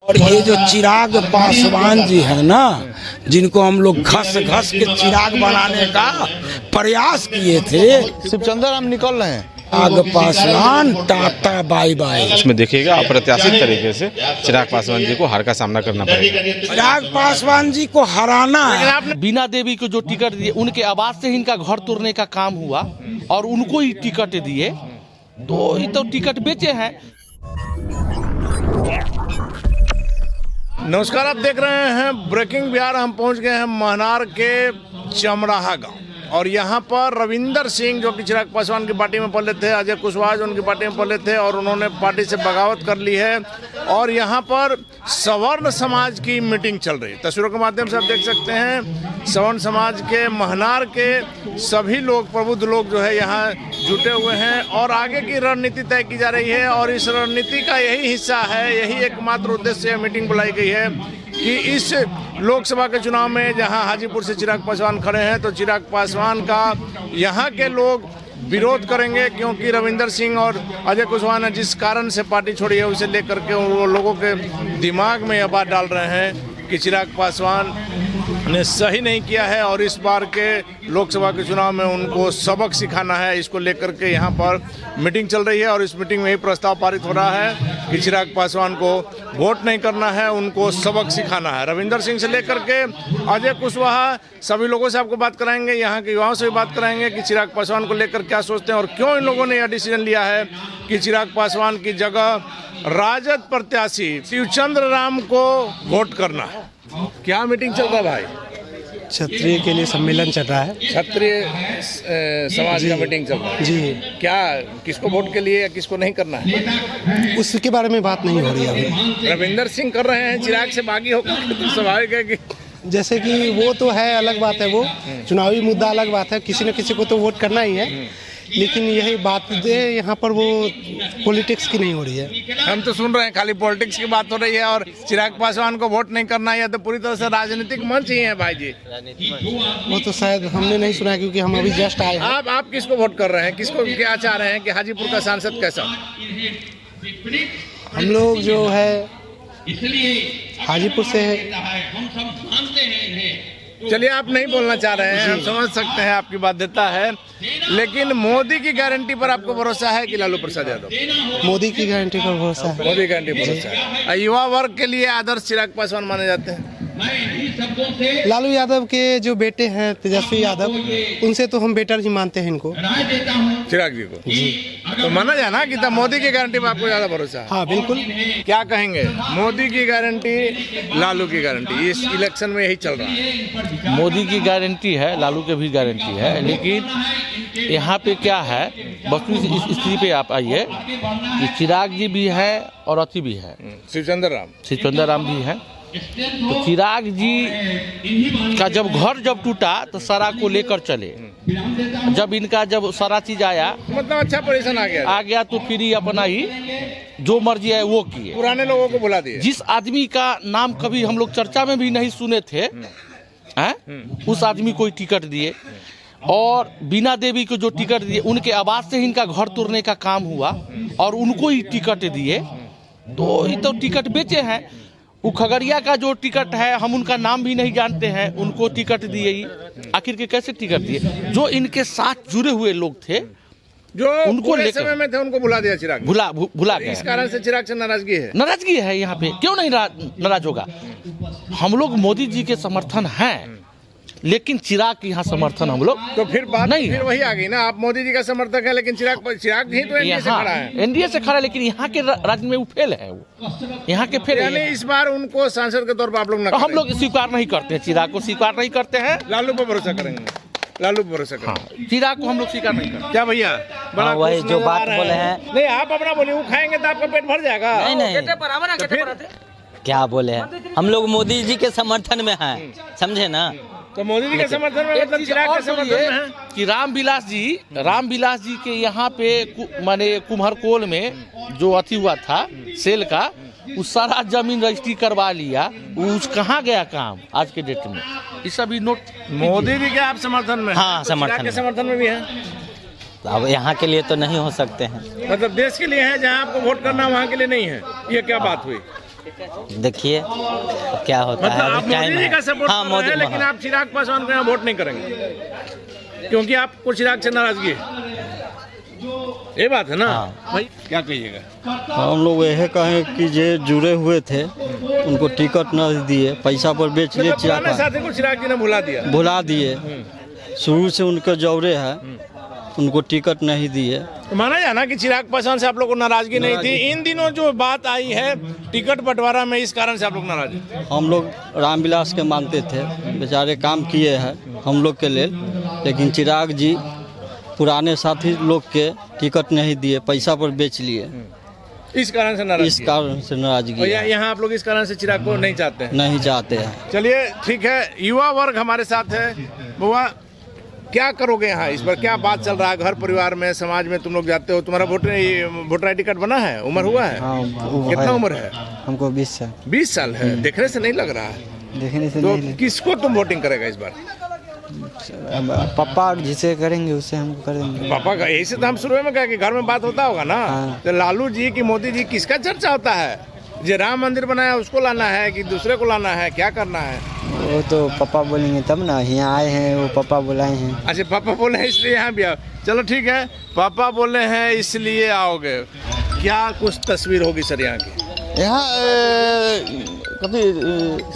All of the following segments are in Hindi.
और ये जो चिराग पासवान जी है ना, जिनको हम लोग घस घस के चिराग बनाने का प्रयास किए थे, शिवचंद्र राम निकल रहे हैं। Chirag Paswan tata bye bye. इसमें देखिएगा अप्रत्याशित तरीके से चिराग पासवान जी को हार का सामना करना पड़ेगा। चिराग पासवान जी को हराना है। बीना देवी को जो टिकट दिए, उनके आवाज से इनका घर तोड़ने का काम हुआ और उनको ही टिकट दिए, तो ये तो टिकट बेचे हैं। नमस्कार, आप देख रहे हैं ब्रेकिंग बिहार। हम पहुंच गए हैं महनार के चमराहा गांव और यहाँ पर रविंदर सिंह जो कि चिराग पासवान की पार्टी में पले थे, अजय कुशवाहा जो उनकी पार्टी में पले थे और उन्होंने पार्टी से बगावत कर ली है और यहाँ पर सवर्ण समाज की मीटिंग चल रही है। तस्वीरों के माध्यम से आप देख सकते हैं सवर्ण समाज के महनार के सभी लोग, प्रबुद्ध लोग जो है यहाँ जुटे हुए हैं और आगे की रणनीति तय की जा रही है और इस रणनीति का यही हिस्सा है, यही एकमात्र उद्देश्य मीटिंग बुलाई गई है कि इस लोकसभा के चुनाव में जहां हाजीपुर से चिराग पासवान खड़े हैं तो चिराग पासवान का यहां के लोग विरोध करेंगे, क्योंकि रविंदर सिंह और अजय कुशवाहा ने जिस कारण से पार्टी छोड़ी है उसे लेकर के वो लोगों के दिमाग में यह बात डाल रहे हैं कि चिराग पासवान ने सही नहीं किया है और इस बार के लोकसभा के चुनाव में उनको सबक सिखाना है। इसको लेकर के यहाँ पर मीटिंग चल रही है और इस मीटिंग में ही प्रस्ताव पारित हो रहा है कि चिराग पासवान को वोट नहीं करना है, उनको सबक सिखाना है। रविंदर सिंह से लेकर के अजय कुशवाहा सभी लोगों से आपको बात कराएंगे, यहाँ के युवाओं से भी बात कराएंगे कि चिराग पासवान को लेकर क्या सोचते हैं और क्यों इन लोगों ने यह डिसीजन लिया है कि चिराग पासवान की जगह राजद प्रत्याशी शिवचंद्र राम को वोट करना है। क्या मीटिंग चल रहा है भाई? क्षत्रिय के लिए सम्मेलन चल रहा है। क्षत्रिय समाज का मीटिंग चल रहा है जी। क्या किसको वोट के लिए या किसको नहीं करना है, उसके बारे में बात नहीं हो रही है अभी। रविंदर सिंह कर रहे हैं, चिराग से बागी होकर तो स्वाभाविक है कि जैसे कि वो तो है, अलग बात है, वो चुनावी मुद्दा अलग बात है, किसी न किसी को तो वोट करना ही है, लेकिन यही बात यहाँ पर वो पॉलिटिक्स की नहीं हो रही है। हम तो सुन रहे हैं खाली पॉलिटिक्स की बात हो रही है और चिराग पासवान को वोट नहीं करना है, तो पूरी तरह से राजनीतिक मंच ही है भाई जी। वो तो शायद हमने नहीं सुना है क्योंकि हम अभी जस्ट आए हैं। आप किसको वोट कर रहे हैं, किसको क्या चाह रहे हैं कि हाजीपुर का सांसद कैसा? हम लोग जो है हाजीपुर से चलिए, आप नहीं बोलना चाह रहे हैं, हम समझ सकते हैं, आपकी बाध्यता है, लेकिन मोदी की गारंटी पर आपको भरोसा है कि लालू प्रसाद यादव? मोदी की गारंटी पर भरोसा है। मोदी गारंटी पर भरोसा है। युवा वर्ग के लिए आदर्श चिराग पासवान माने जाते हैं। लालू यादव के जो बेटे हैं तेजस्वी यादव, उनसे तो हम बेटर ही मानते हैं इनको, चिराग जी को जी। तो माना जाए ना कि तब मोदी की गारंटी पर आपको ज्यादा भरोसा है? हाँ बिल्कुल। क्या कहेंगे, मोदी की गारंटी, लालू की गारंटी, इस इलेक्शन में यही चल रहा है? मोदी की गारंटी है, लालू की भी गारंटी है, लेकिन यहाँ पे क्या है, वस्तु इस स्थिति पे आप आइए कि चिराग जी भी है और अति भी है, शिवचंद्र राम भी है। तो चिराग जी का जब घर टूटा तो सारा को लेकर चले, जब इनका जब सारा चीज आया, मतलब अच्छा पोजीशन आ गया तो फिर ही अपना ही जो मर्जी है वो किए, पुराने लोगों को बुला दिए। जिस आदमी का नाम कभी हम लोग चर्चा में भी नहीं सुने थे उस आदमी को टिकट दिए और बीना देवी को जो टिकट दिए, उनके आवाज से इनका घर तोड़ने का काम हुआ और उनको ही टिकट दिए, तो ये तो टिकट बेचे हैं। वो खगड़िया का जो टिकट है, हम उनका नाम भी नहीं जानते हैं, उनको टिकट दिए ही। आखिर के कैसे टिकट दिए? जो इनके साथ जुड़े हुए लोग थे, जो उनको लेकर समय में थे, उनको बुला दिया चिराग, भुला गया। इस कारण से चिराग से नाराजगी है यहाँ पे। क्यों नहीं नाराज होगा? हम लोग मोदी जी के समर्थन हैं, लेकिन चिराग की यहाँ समर्थन हम लोग तो फिर बात नहीं, फिर वही आ गई ना, आप मोदी जी का समर्थक है लेकिन चिराग ही तो एनडीए से खड़ा है। एनडीए से खड़ा है, लेकिन यहाँ के राज्य में वो फेल है, वो यहाँ के फेल यानी इस बार उनको सांसद के तौर पर आप लोग हम लोग स्वीकार नहीं करते हैं, चिराग को स्वीकार नहीं करते हैं। लालू पर भरोसा करेंगे, लालू पर भरोसा करेंगे, चिराग को हम लोग स्वीकार नहीं करते। क्या भैया? बड़ा वही जो बात बोले हैं। नहीं, आप अपना बोलिए, वो खाएंगे तो आपका पेट भर जाएगा। नहीं, क्या बोले हैं, हम लोग मोदी जी के समर्थन में हैं, समझे ना? तो मोदी जी के समर्थन में मतलब चिराग के समर्थन में है कि रामविलास जी के यहाँ पे माने कुम्हरकोल में जो अति हुआ था सेल का, उस सारा जमीन रजिस्ट्री करवा लिया, उस कहाँ गया काम आज के डेट में? ये सभी नोट मोदी जी के आप समर्थन में? हाँ, समर्थन में भी है। अब यहाँ के लिए तो नहीं हो सकते हैं, मतलब देश के लिए है, जहाँ आपको वोट करना वहाँ के लिए नहीं है, ये क्या बात हुई? देखिए अब क्या होता मतलब है, आप अभी टाइम मोदी जी का है। सपोर्ट हाँ कर रहे मोदी, हैं, लेकिन हाँ। आप चिराग पासवान को यहाँ वोट नहीं करेंगे क्योंकि आपको चिराग से नाराजगी है, ये बात है ना हाँ। भाई? क्या कहिएगा? हम लोग यह कहें कि जे जुड़े हुए थे उनको टिकट न दिए, पैसा पर बेच लिए, मतलब पुराने साथी को चिराग जी ने भुला दिया। भुला दिए। शुरू से उनके जौरे है, उनको टिकट नहीं दिए। तो माना जाना कि चिराग पासवान से आप लोग को नाराजगी नहीं थी, इन दिनों जो बात आई है टिकट बंटवारा में, इस कारण से आप लोग नाराज हैं। हम लोग रामविलास के मानते थे, बेचारे काम किए हैं हम लोग के लिए, लेकिन चिराग जी पुराने साथी लोग के टिकट नहीं दिए, पैसा पर बेच लिए, इस कारण से नाराज, इस कारण से नाराजगी और है। यहाँ आप लोग इस कारण से चिराग को नहीं चाहते हैं। नहीं चाहते हैं। चलिए ठीक है, युवा वर्ग हमारे साथ है। बुआ, क्या करोगे यहाँ इस पर? क्या बात चल रहा है घर परिवार में, समाज में? तुम लोग जाते हो, तुम्हारा वोटर आई डी कार्ड बना है? उम्र हुआ है? कितना उम्र है? हमको 20 साल। 20 साल है। देखने से नहीं लग रहा है। देखने से तो नहीं किसको तुम वोटिंग करेगा इस बार? पापा जिसे करेंगे उससे हमको कर देंगे। पापा का, यही से तो हम शुरू में कहा कि घर में बात होता होगा ना। हाँ। तो लालू जी की, मोदी जी, किसका चर्चा होता है? जो राम मंदिर बनाया उसको लाना है कि दूसरे को लाना है? क्या करना है? वो तो पापा बोलेंगे तब ना, यहाँ आए हैं, वो पापा बुलाए हैं। अच्छा, पापा बोले हैं इसलिए यहाँ भी आओ। चलो ठीक है, पापा बोले हैं इसलिए आओगे। क्या कुछ तस्वीर होगी सर यहाँ की? यहाँ कभी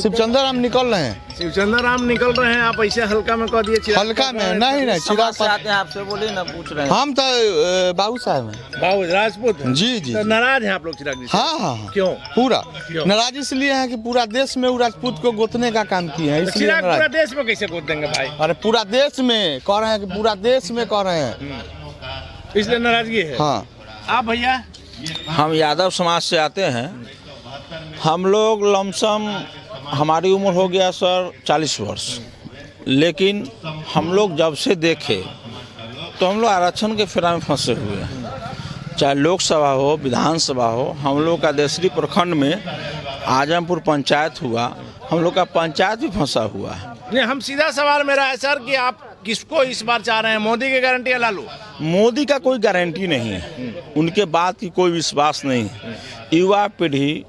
शिवचंद्र राम निकल रहे हैं। शिवचंद्र राम निकल रहे हैं, आप ऐसे हल्का में कह दिए? हल्का में नहीं, चिराग आते हैं आपसे बोलिए ना, पूछ रहे हैं। हम तो बाबू साहब हैं। बाबू राजपूत हैं? जी जी। तो नाराज हैं आप लोग चिराग जी से? हाँ हाँ। क्यों? पूरा क्यों? नाराज इसलिए है कि पूरा देश में वो राजपूत को गोतने का काम किए हैं, तो इसलिए चिराग पूरा नाराज। देश में कैसे गोद देंगे भाई? अरे पूरा देश में कह रहे हैं कि पूरा देश में कह रहे हैं, इसलिए नाराजगी है। हाँ। आप भैया? हम यादव समाज से आते हैं। हम लोग लमसम, हमारी उम्र हो गया सर 40 वर्ष, लेकिन हम लोग जब से देखे तो हम लोग आरक्षण के फेरा में फंसे हुए हैं। चाहे लोकसभा हो, विधानसभा हो, हम लोग का देसरी प्रखंड में आजमपुर पंचायत हुआ, हम लोग का पंचायत भी फंसा हुआ है। नहीं, हम सीधा सवाल मेरा है सर कि आप किसको इस बार चाह रहे हैं, मोदी की गारंटी या लालू? मोदी का कोई गारंटी नहीं है, उनके बात की कोई विश्वास नहीं है। युवा पीढ़ी,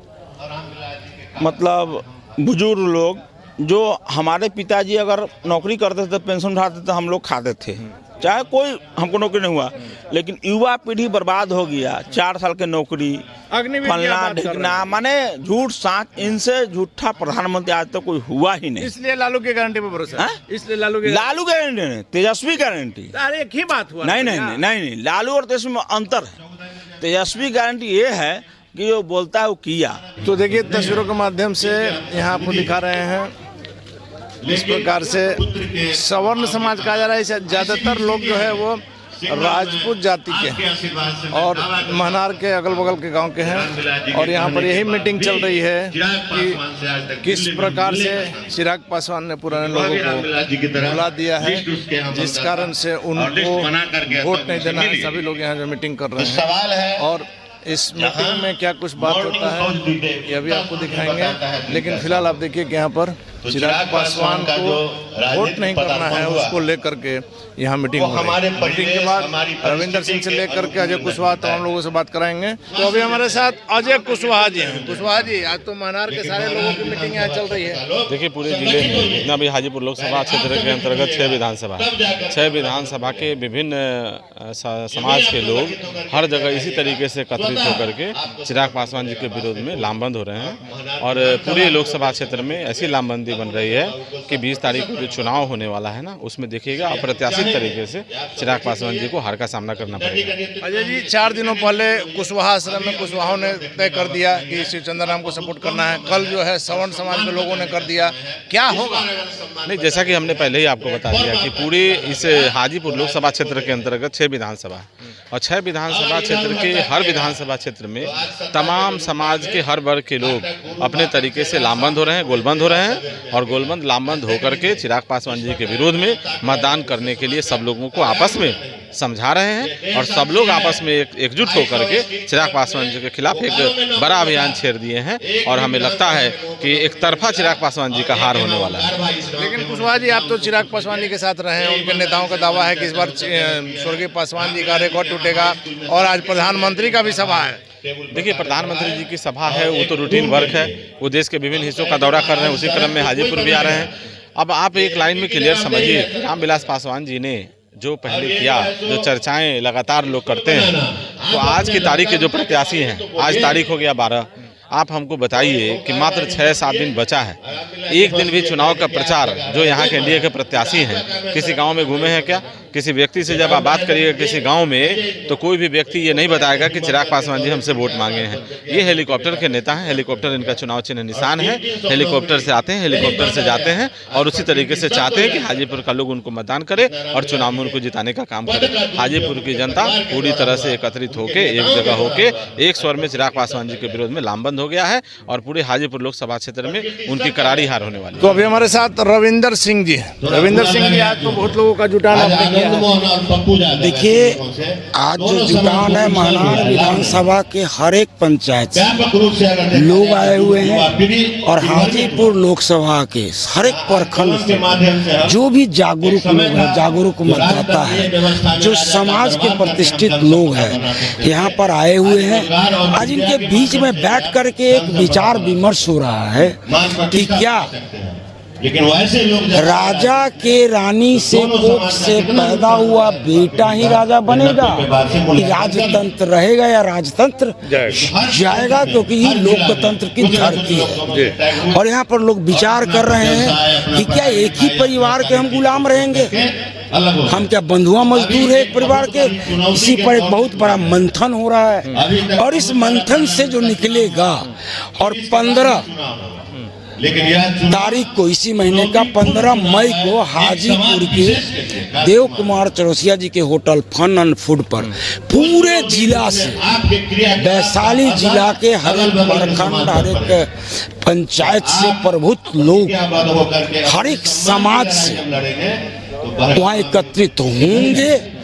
मतलब बुजुर्ग लोग, जो हमारे पिताजी अगर नौकरी करते थे, पेंशन उठाते थे, हम लोग खाते थे, चाहे कोई हमको नौकरी नहीं हुआ, लेकिन युवा पीढ़ी बर्बाद हो गया। 4 साल के नौकरी, फलना ढिकना, माने झूठ साँच, इनसे झूठा प्रधानमंत्री आज तक कोई हुआ ही नहीं। इसलिए लालू की गारंटी पे भरोसा है? इसलिए लालू गारंटी नहीं, तेजस्वी गारंटी। अरे एक ही बात हुआ। नहीं, लालू और तेजस्वी में अंतर है। तेजस्वी गारंटी ये है कि जो बोलता है वो किया। तो देखिए, तस्वीरों के माध्यम से यहाँ आपको दिखा रहे हैं, इस प्रकार से सवर्ण समाज कहा जा रहा है। ज़्यादातर लोग जो है वो राजपूत जाति के हैं और महनार के अगल बगल के गांव के हैं, और यहाँ पर यही मीटिंग चल रही है कि किस प्रकार से चिराग पासवान ने पुराने लोगों को भुला दिया है, जिस कारण से उनको वोट नहीं देना है। सभी लोग यहाँ जो मीटिंग कर रहे हैं, और इस मीटिंग में क्या कुछ बात होता है ये अभी आपको दिखाएंगे। लेकिन फिलहाल आप देखिए कि यहाँ पर चिराग पासवान को वोट नहीं करना है, उसको लेकर के यहाँ मीटिंग हो रही है। मीटिंग के बाद रविंदर सिंह से लेकर के अजय कुशवाहा तमाम लोगों से बात कराएंगे। तो अभी हमारे साथ अजय कुशवाहा जी हैं। कुशवाहा जी, आज तो महनार के सारे लोगों की मीटिंग यहाँ चल रही है। देखिए, पूरे जिले में जितना भी हाजीपुर लोकसभा क्षेत्र के अंतर्गत 6 विधानसभा के विभिन्न समाज के लोग हर जगह इसी तरीके से एकत्रित होकर के चिराग पासवान जी के विरोध में लामबंद हो रहे हैं, और पूरे लोकसभा क्षेत्र में ऐसी लामबंदी बन रही है कि 20 तारीख को जो चुनाव होने वाला है ना, उसमें देखिएगा अप्रत्याशित तरीके से चिराग पासवान जी को हार का सामना करना पड़ेगा। अजय जी, 4 दिनों पहले कुशवाहा आश्रम में कुशवाहा ने तय कर दिया कि शिवचंद्र राम को सपोर्ट करना है। कल जो है सवर्ण समाज के लोगों ने कर दिया, क्या होगा? नहीं, जैसा कि हमने पहले ही आपको बता दिया कि पूरी इस हाजीपुर लोकसभा क्षेत्र के अंतर्गत 6 विधानसभा, और 6 विधानसभा क्षेत्र के हर विधानसभा क्षेत्र में तमाम समाज के हर वर्ग के लोग अपने तरीके से लामबंद हो रहे हैं, गोलबंद हो रहे हैं, और गोलबंद लामबंद होकर के चिराग पासवान जी के विरोध में मतदान करने के लिए सब लोगों को आपस में समझा रहे हैं, और सब लोग आपस में एकजुट होकर के चिराग पासवान जी के खिलाफ एक बड़ा अभियान छेड़ दिए हैं, और हमें लगता है कि एक तरफा चिराग पासवान जी का हार होने वाला है। लेकिन कुशवाहा जी, आप तो चिराग पासवान जी के साथ रहे हैं, उनके नेताओं का दावा है कि इस बार स्वर्गीय पासवान जी का रिकॉर्ड टूटेगा, और आज प्रधानमंत्री का भी सभा है। देखिए, प्रधानमंत्री जी की सभा है, वो तो रूटीन वर्क है, वो देश के विभिन्न हिस्सों का दौरा कर रहे हैं, उसी क्रम में हाजीपुर भी आ रहे हैं। अब आप एक लाइन में क्लियर समझिए, रामविलास पासवान जी ने जो पहले किया, जो चर्चाएं लगातार लोग करते हैं, तो आज की तारीख के जो प्रत्याशी हैं, आज तारीख हो गया 12, आप हमको बताइए कि मात्र 6-7 दिन बचा है, एक दिन भी चुनाव का प्रचार जो यहाँ के एनडीए के प्रत्याशी हैं किसी गांव में घूमे हैं क्या? किसी व्यक्ति से जब आप बात करिएगा किसी गांव में, तो कोई भी व्यक्ति ये नहीं बताएगा कि चिराग पासवान जी हमसे वोट मांगे हैं। ये हेलीकॉप्टर के नेता हैं, हेलीकॉप्टर इनका चुनाव चिन्ह निशान है, हेलीकॉप्टर से आते हैं, हेलीकॉप्टर से जाते हैं और उसी तरीके से चाहते हैं कि हाजीपुर का लोग उनको मतदान करे और चुनाव में उनको जिताने का काम करे। हाजीपुर की जनता पूरी तरह से एकत्रित होकर एक जगह होकर एक स्वर में चिराग पासवान जी के विरोध में लामबंद हो गया है और पूरे हाजीपुर लोकसभा क्षेत्र में उनकी करारी हार होने वाली है। तो अभी हमारे साथ रविंदर सिंह जी हैं। रविंदर सिंह जी, आज तो बहुत लोगों का जुटान आपने किया है। देखिए, आज जो जुटान है महानार विधानसभा के हर एक पंचायत से लोग आए हुए हैं और हाजीपुर लोकसभा के हर एक प्रखंड से जो भी जागरूक लोग हैं, जागरूक मतदाता है, जो समाज के प्रतिष्ठित लोग हैं, यहाँ पर आए हुए हैं। आज इनके बीच में बैठ करके एक विचार विमर्श हो रहा है कि क्या राजा के रानी से कोख से पैदा हुआ बेटा ही राजा बनेगा, राजतंत्र रहेगा या राजतंत्र जाएगा, क्योंकि ये लोकतंत्र की धरती है। और यहाँ पर लोग विचार कर रहे हैं कि क्या एक ही परिवार के हम गुलाम रहेंगे, हम क्या बंधुआ मजदूर है एक परिवार के। इसी पर एक बहुत बड़ा मंथन हो रहा है और इस मंथन से जो निकलेगा, और 15 तारीख को, इसी महीने का 15 मई को हाजीपुर के देव कुमार चौरसिया जी के होटल फन एंड फूड पर पूरे जिला से, वैशाली जिला के हर एक प्रखंड, हर एक पंचायत से प्रभुत्व लोग, हर एक समाज से वहाँ एकत्रित होंगे।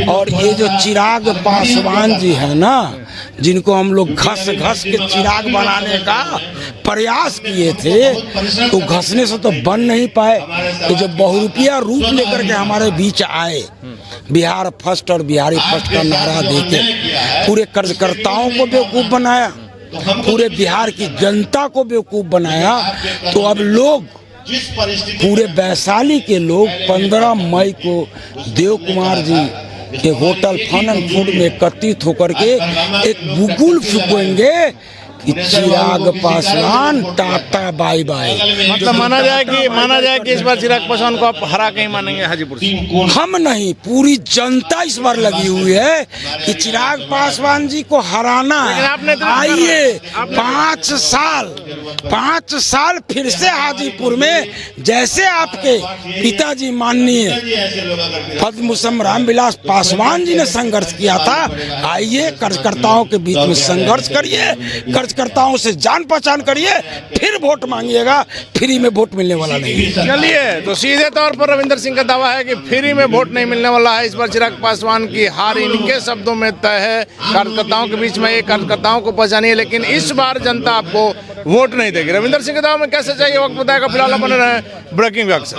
और ये जो चिराग पासवान जी है ना, जिनको हम लोग घस घस के चिराग बनाने का प्रयास किए थे, तो घसने से तो बन नहीं पाए। तो जब बहुरूपिया रूप लेकर के हमारे बीच आए, बिहार फर्स्ट और बिहारी फर्स्ट का नारा देके पूरे कार्यकर्ताओं को बेवकूफ़ बनाया, पूरे बिहार की जनता को बेवकूफ़ बनाया, तो अब लोग, पूरे वैशाली के लोग 15 मई को देव कुमार जी के होटल फन एंड फूड में एकत्रित होकर के एक बुगुल फूकेंगे कि Chirag Paswan tata bye bye. मतलब माना जाए कि इस बार चिराग पासवान को आप हरा के ही मानेंगे हाजीपुर से? हम नहीं, पूरी जनता इस बार लगी हुई है कि चिराग पासवान जी को हराना है। आइए 5 साल फिर से हाजीपुर में, जैसे आपके पिताजी माननीय पद्मभूषण रामविलास पासवान जी ने संघर्ष किया था, आइए कार्यकर्ताओं के बीच में संघर्ष करिए, कार्यकर्ताओं से जान पहचान करिए, फिर वोट मांगिएगा। फ्री में वोट मिलने वाला नहीं। चलिए, तो सीधे तौर पर रविंदर सिंह का दावा है कि फ्री में वोट नहीं मिलने वाला है। इस बार चिराग पासवान की हार इनके शब्दों में तय है। कार्यकर्ताओं के बीच में, ये कार्यकर्ताओं को पहचानिए, लेकिन इस बार जनता आपको वोट नहीं देगी। रविंदर सिंह के दावा में कैसे चाहिए वक्त बताएगा। फिलहाल बने रहे ब्रेकिंग व्यक्त से।